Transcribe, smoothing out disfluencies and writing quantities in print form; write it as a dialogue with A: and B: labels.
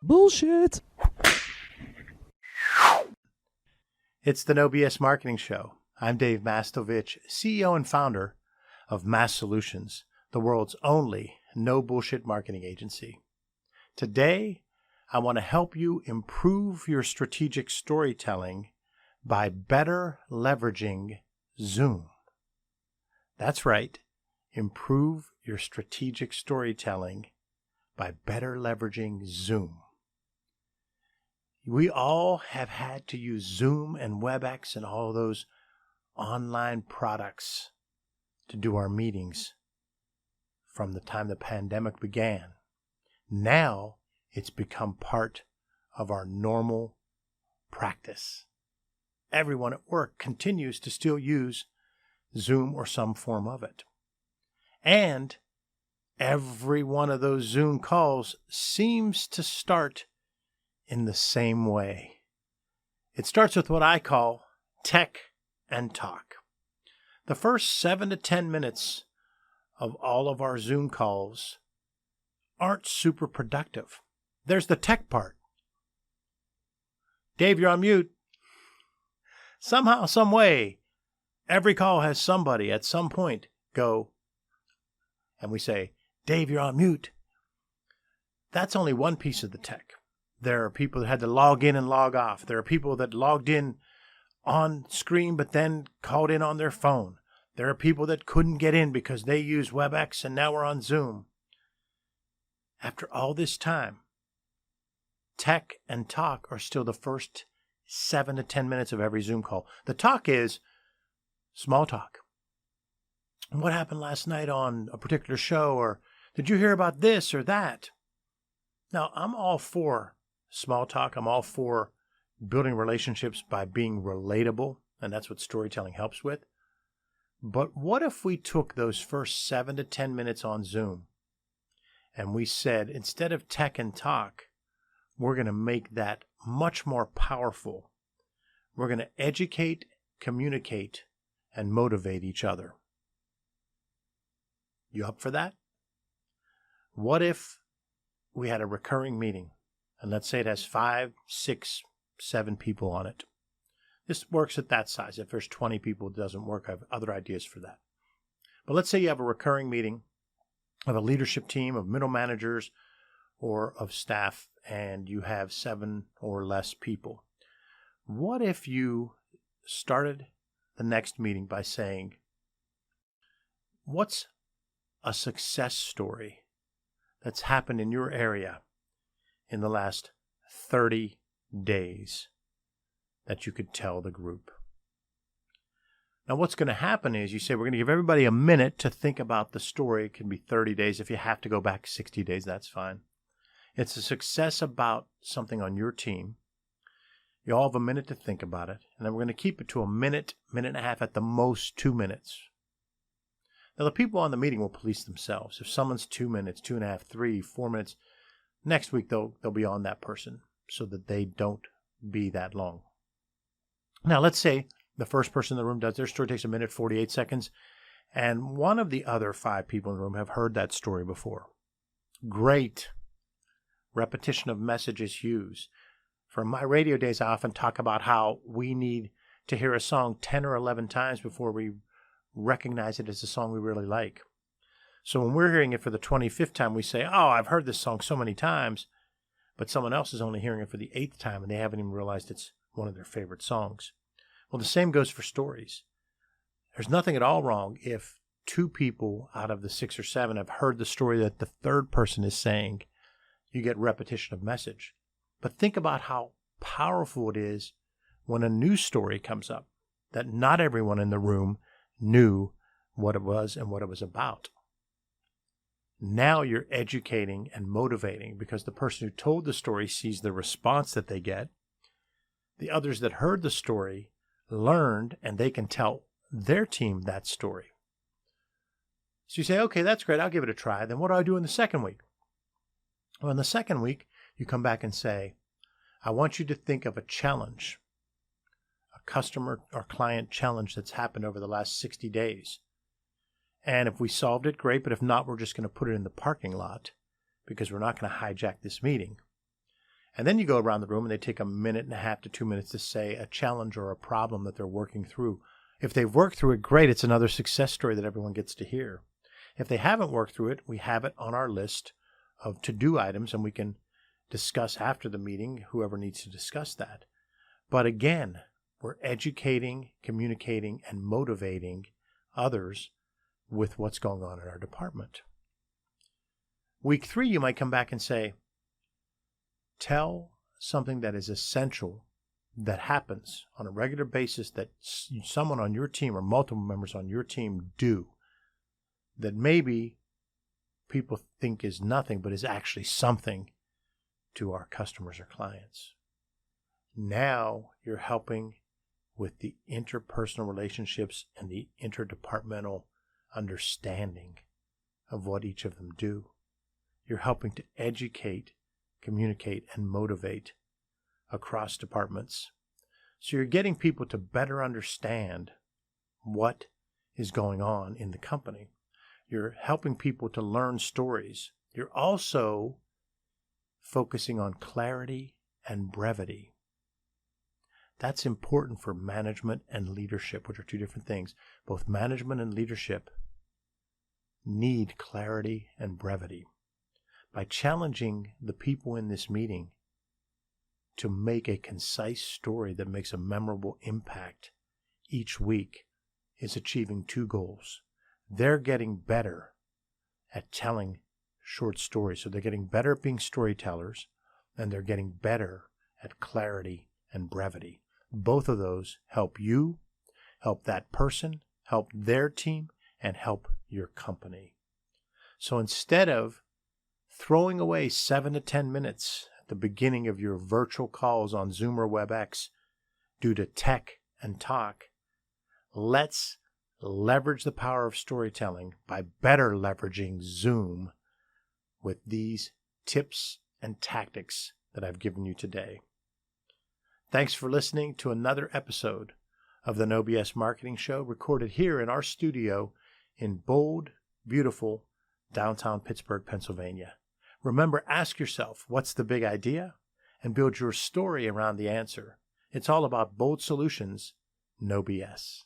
A: Bullshit.
B: It's the No BS Marketing Show. I'm Dave Mastovich, CEO and founder of Massolutions, the world's only no bullshit marketing agency. Today, I want to help you improve your strategic storytelling by better leveraging Zoom. That's right, improve your strategic storytelling by better leveraging Zoom. We all have had to use Zoom and WebEx and all those online products to do our meetings from the time the pandemic began. Now it's become part of our normal practice. Everyone at work continues to still use Zoom or some form of it. And every one of those Zoom calls seems to start in the same way. It starts with what I call tech and talk. The first 7 to 10 minutes of all of our Zoom calls aren't super productive. There's the tech part. Dave, you're on mute. Somehow, some way, every call has somebody at some point go, and we say, Dave, you're on mute. That's only one piece of the tech. There are people that had to log in and log off. There are people that logged in on screen but then called in on their phone. There are people that couldn't get in because they used WebEx and now we're on Zoom. After all this time, tech and talk are still the first 7 to 10 minutes of every Zoom call. The talk is small talk. What happened last night on a particular show, or did you hear about this or that? Now, I'm all for small talk. I'm all for building relationships by being relatable, and that's what storytelling helps with. But what if we took those first 7 to 10 minutes on Zoom and we said, instead of tech and talk, we're going to make that much more powerful. We're going to educate, communicate, and motivate each other. You up for that? What if we had a recurring meeting, and let's say it has 5, 6, 7 people on it. This works at that size. If there's 20 people, it doesn't work. I have other ideas for that. But let's say you have a recurring meeting of a leadership team of middle managers or of staff, and you have 7 or less people. What if you started the next meeting by saying, what's a success story that's happened in your area in the last 30 days that you could tell the group? Now, what's going to happen is you say, we're going to give everybody a minute to think about the story. It can be 30 days. If you have to go back 60 days, that's fine. It's a success about something on your team. You all have a minute to think about it. And then we're going to keep it to a minute, minute and a half, at the most 2 minutes. Now, the people on the meeting will police themselves. If someone's 2 minutes, 2.5, 3, 4 minutes, next week they'll be on that person so that they don't be that long. Now, let's say the first person in the room does their story, takes a minute, 48 seconds, and one of the other 5 people in the room have heard that story before. Great. Repetition of message is huge. From my radio days, I often talk about how we need to hear a song 10 or 11 times before we recognize it as a song we really like. So when we're hearing it for the 25th time, we say, oh, I've heard this song so many times, but someone else is only hearing it for the 8th time and they haven't even realized it's one of their favorite songs. Well, the same goes for stories. There's nothing at all wrong if 2 people out of the 6 or 7 have heard the story that the third person is saying. You get repetition of message. But think about how powerful it is when a new story comes up that not everyone in the room knew what it was and what it was about. Now you're educating and motivating because the person who told the story sees the response that they get. The others that heard the story learned, and they can tell their team that story. So you say, okay, that's great. I'll give it a try. Then what do I do in the second week? Well, in the second week, you come back and say, I want you to think of a challenge, a customer or client challenge that's happened over the last 60 days. And if we solved it, great. But if not, we're just going to put it in the parking lot because we're not going to hijack this meeting. And then you go around the room and they take 1.5 to 2 minutes to say a challenge or a problem that they're working through. If they've worked through it, great. It's another success story that everyone gets to hear. If they haven't worked through it, we have it on our list of to-do items, and we can discuss after the meeting, whoever needs to discuss that. But again, we're educating, communicating, and motivating others with what's going on in our department. Week 3, you might come back and say, tell something that is essential that happens on a regular basis that someone on your team or multiple members on your team do that maybe people think is nothing but is actually something to our customers or clients. Now you're helping with the interpersonal relationships and the interdepartmental understanding of what each of them do. You're helping to educate, communicate, and motivate across departments. So you're getting people to better understand what is going on in the company. You're helping people to learn stories. You're also focusing on clarity and brevity. That's important for management and leadership, which are two different things. Both management and leadership need clarity and brevity. By challenging the people in this meeting to make a concise story that makes a memorable impact each week, is achieving 2 goals. They're getting better at telling short stories. So they're getting better at being storytellers, and they're getting better at clarity and brevity. Both of those help you, help that person, help their team, and help your company. So instead of throwing away 7 to 10 minutes at the beginning of your virtual calls on Zoom or WebEx due to tech and talk, let's leverage the power of storytelling by better leveraging Zoom with these tips and tactics that I've given you today. Thanks for listening to another episode of the No BS Marketing Show, recorded here in our studio in bold, beautiful downtown Pittsburgh, Pennsylvania. Remember, ask yourself, what's the big idea? And build your story around the answer. It's all about bold solutions, no BS.